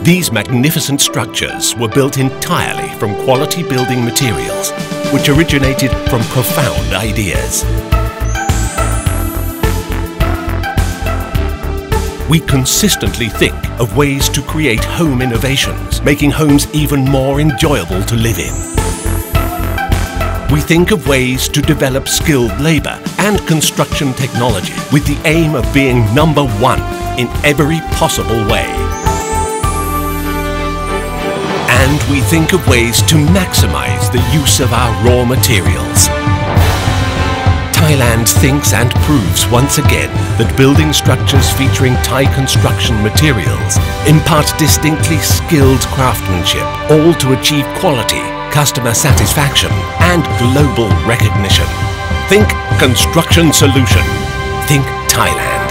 These magnificent structures were built entirely from quality building materials, which originated from profound ideas. We consistently think of ways to create home innovations, making homes even more enjoyable to live in. We think of ways to develop skilled labour and construction technology with the aim of being number one in every possible way. And we think of ways to maximise the use of our raw materials. Thailand thinks and proves once again that building structures featuring Thai construction materials impart distinctly skilled craftsmanship, all to achieve quality, customer satisfaction and global recognition. Think construction solution. Think Thailand.